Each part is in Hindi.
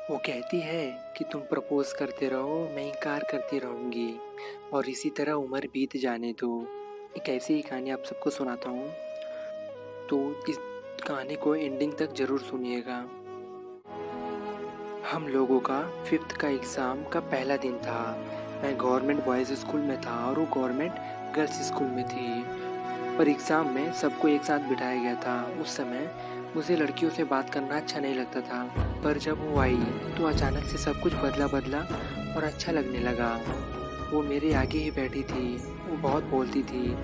वो कहती है कि तुम प्रपोज करते रहो, मैं इनकार करती रहूँगी और इसी तरह उम्र बीत जाने दो। एक ऐसी ही कहानी आप सबको सुनाता हूँ, तो इस कहानी को एंडिंग तक ज़रूर सुनिएगा। हम लोगों का 5th का एग्ज़ाम का पहला दिन था। मैं गवर्नमेंट बॉयज़ स्कूल में था और वो गवर्नमेंट गर्ल्स स्कूल में थी। पर एग्ज़ाम में सबको एक साथ बिठाया गया था। उस समय मुझे लड़कियों से बात करना अच्छा नहीं लगता था, पर जब वो आई तो अचानक से सब कुछ बदला और अच्छा लगने लगा। वो मेरे आगे ही बैठी थी, वो बहुत बोलती थी,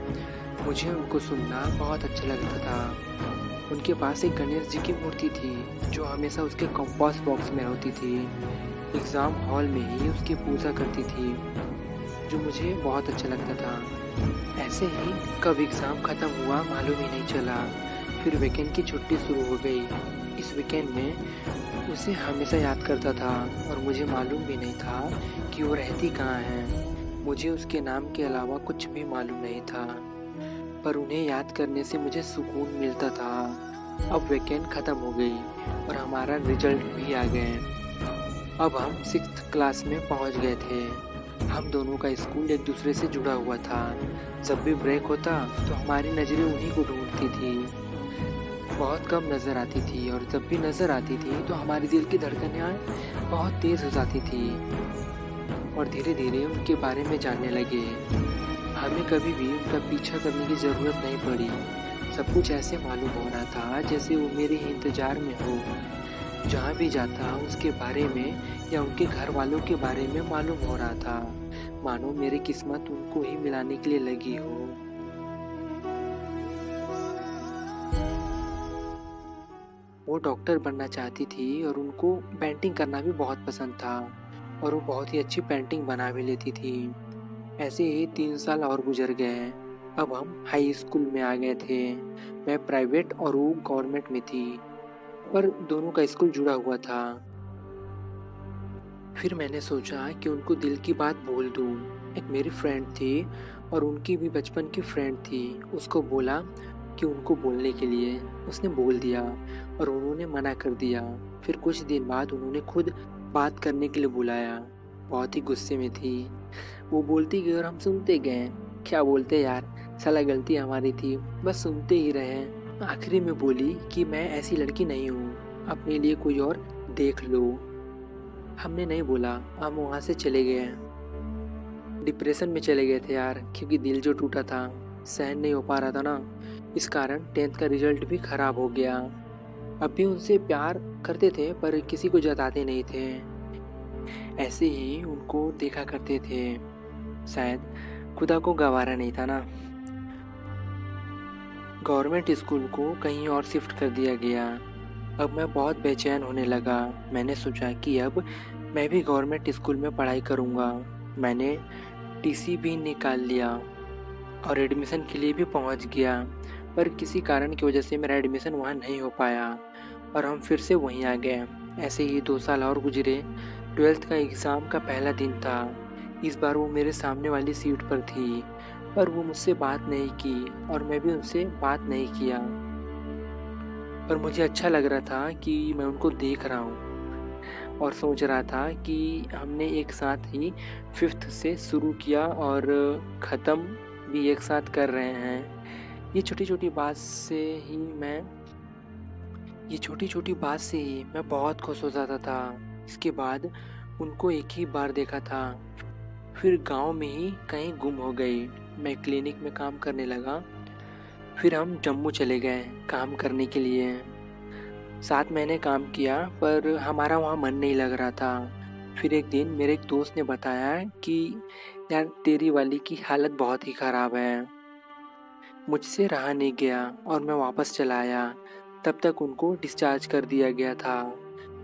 मुझे उनको सुनना बहुत अच्छा लगता था। उनके पास एक गणेश जी की मूर्ति थी जो हमेशा उसके कंपास बॉक्स में होती थी। एग्ज़ाम हॉल में ही उसकी पूजा करती थी, जो मुझे बहुत अच्छा लगता था। ऐसे ही कब एग्ज़ाम ख़त्म हुआ मालूम ही नहीं चला। फिर वीकेंड की छुट्टी शुरू हो गई। इस वीकेंड में उसे हमेशा याद करता था और मुझे मालूम भी नहीं था कि वो रहती कहाँ है। मुझे उसके नाम के अलावा कुछ भी मालूम नहीं था, पर उन्हें याद करने से मुझे सुकून मिलता था। अब वीकेंड ख़त्म हो गई और हमारा रिजल्ट भी आ गए। अब हम 6th क्लास में पहुंच गए थे। हम दोनों का स्कूल एक दूसरे से जुड़ा हुआ था। जब भी ब्रेक होता तो हमारी नज़रें उन्हीं को ढूंढती थी। बहुत कम नज़र आती थी और जब भी नज़र आती थी तो हमारे दिल की धड़कनें बहुत तेज़ हो जाती थी और धीरे धीरे उनके बारे में जानने लगे। हमें कभी भी उनका पीछा करने की ज़रूरत नहीं पड़ी। सब कुछ ऐसे मालूम हो रहा था जैसे वो मेरे ही इंतज़ार में हो। जहाँ भी जाता उसके बारे में या उनके घर वालों के बारे में मालूम हो रहा था, मानो मेरी किस्मत उनको ही मिलाने के लिए लगी हो। वो डॉक्टर बनना चाहती थी और उनको पेंटिंग करना भी बहुत पसंद था और वो बहुत ही अच्छी पेंटिंग बना भी लेती थी। ऐसे ही 3 साल और गुजर गए। अब हम हाई स्कूल में आ गए थे। मैं प्राइवेट और वो गवर्नमेंट में थी, पर दोनों का स्कूल जुड़ा हुआ था। फिर मैंने सोचा कि उनको दिल की बात बोल दूँ। एक मेरी फ्रेंड थी और उनकी भी बचपन की फ्रेंड थी। उसको बोला कि उनको बोलने के लिए। उसने बोल दिया और उन्होंने मना कर दिया। फिर कुछ दिन बाद उन्होंने खुद बात करने के लिए बुलाया। बहुत ही गुस्से में थी। वो बोलती गई और हम सुनते गए। क्या बोलते यार, साला गलती हमारी थी, बस सुनते ही रहे। आखिरी में बोली कि मैं ऐसी लड़की नहीं हूँ, अपने लिए कोई और देख लो। हमने नहीं बोला, हम वहाँ से चले गए। डिप्रेशन में चले गए थे यार, क्योंकि दिल जो टूटा था सहन नहीं हो पा रहा था ना। इस कारण 10th का रिजल्ट भी खराब हो गया। अब भी उनसे प्यार करते थे पर किसी को जताते नहीं थे। ऐसे ही उनको देखा करते थे। शायद खुदा को गवारा नहीं था ना। गवर्नमेंट स्कूल को कहीं और शिफ्ट कर दिया गया। अब मैं बहुत बेचैन होने लगा। मैंने सोचा कि अब मैं भी गवर्नमेंट स्कूल में पढ़ाई करूँगा। मैंने टीसी भी निकाल लिया और एडमिशन के लिए भी पहुँच गया, पर किसी कारण की वजह से मेरा एडमिशन वहाँ नहीं हो पाया और हम फिर से वहीं आ गए। ऐसे ही 2 साल और गुजरे। 12th का एग्ज़ाम का पहला दिन था। इस बार वो मेरे सामने वाली सीट पर थी, पर वो मुझसे बात नहीं की और मैं भी उनसे बात नहीं किया। पर मुझे अच्छा लग रहा था कि मैं उनको देख रहा हूँ और सोच रहा था कि हमने एक साथ ही 5th से शुरू किया और ख़त्म भी एक साथ कर रहे हैं। ये छोटी-छोटी बात से ही मैं बहुत खुश हो जाता था। इसके बाद उनको एक ही बार देखा था, फिर गाँव में ही कहीं गुम हो गई। मैं क्लिनिक में काम करने लगा। फिर हम जम्मू चले गए काम करने के लिए। 7 महीने काम किया पर हमारा वहाँ मन नहीं लग रहा था। फिर एक दिन मेरे एक दोस्त ने बताया कि यार तेरी वाली की हालत बहुत ही ख़राब है। मुझसे रहा नहीं गया और मैं वापस चला आया। तब तक उनको डिस्चार्ज कर दिया गया था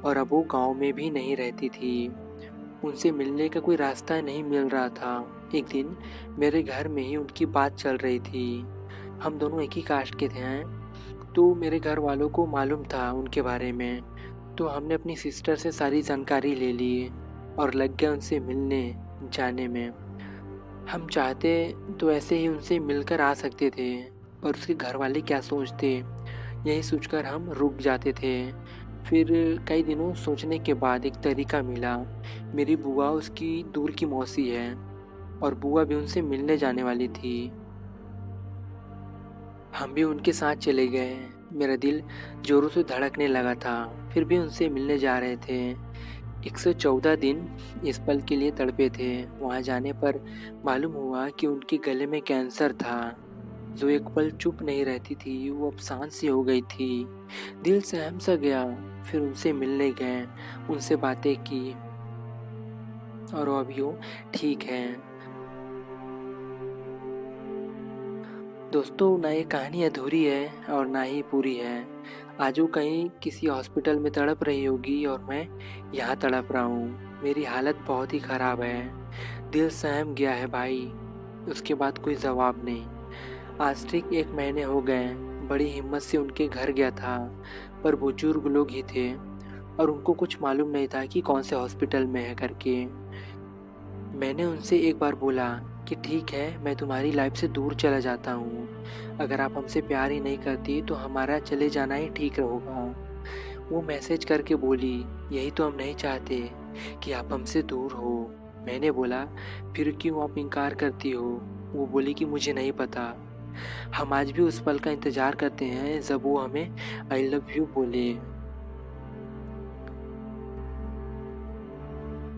और अब वो गाँव में भी नहीं रहती थी। उनसे मिलने का कोई रास्ता नहीं मिल रहा था। एक दिन मेरे घर में ही उनकी बात चल रही थी। हम दोनों एक ही कास्ट के थे, तो मेरे घर वालों को मालूम था उनके बारे में। तो हमने अपनी सिस्टर से सारी जानकारी ले ली और लग गए उनसे मिलने जाने में। हम चाहते तो ऐसे ही उनसे मिलकर आ सकते थे, पर उसके घर वाले क्या सोचते, यही सोचकर हम रुक जाते थे। फिर कई दिनों सोचने के बाद एक तरीका मिला। मेरी बुआ उसकी दूर की मौसी है और बुआ भी उनसे मिलने जाने वाली थी। हम भी उनके साथ चले गए। मेरा दिल ज़ोरों से धड़कने लगा था, फिर भी उनसे मिलने जा रहे थे। 114 दिन इस पल के लिए तड़पे थे। वहाँ जाने पर मालूम हुआ कि उनके गले में कैंसर था। जो एक पल चुप नहीं रहती थी, वो अब शांत सी हो गई थी। दिल सहम सा गया। फिर उनसे मिलने गए, उनसे बातें की और वो अभी वो ठीक हैं। दोस्तों, ना ये कहानी अधूरी है और ना ही पूरी है। आज वो कहीं किसी हॉस्पिटल में तड़प रही होगी और मैं यहाँ तड़प रहा हूँ। मेरी हालत बहुत ही ख़राब है। दिल सहम गया है भाई। उसके बाद कोई जवाब नहीं। आज ठीक 1 महीने हो गए। बड़ी हिम्मत से उनके घर गया था, पर बुजुर्ग लोग ही थे और उनको कुछ मालूम नहीं था कि कौन से हॉस्पिटल में है करके। मैंने उनसे एक बार बोला कि ठीक है, मैं तुम्हारी लाइफ से दूर चला जाता हूँ। अगर आप हमसे प्यार ही नहीं करती तो हमारा चले जाना ही ठीक होगा। वो मैसेज करके बोली, यही तो हम नहीं चाहते कि आप हमसे दूर हो। मैंने बोला, फिर क्यों आप इनकार करती हो? वो बोली कि मुझे नहीं पता। हम आज भी उस पल का इंतज़ार करते हैं जब वो हमें आई लव यू बोले।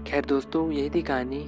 खैर दोस्तों, यही थी कहानी।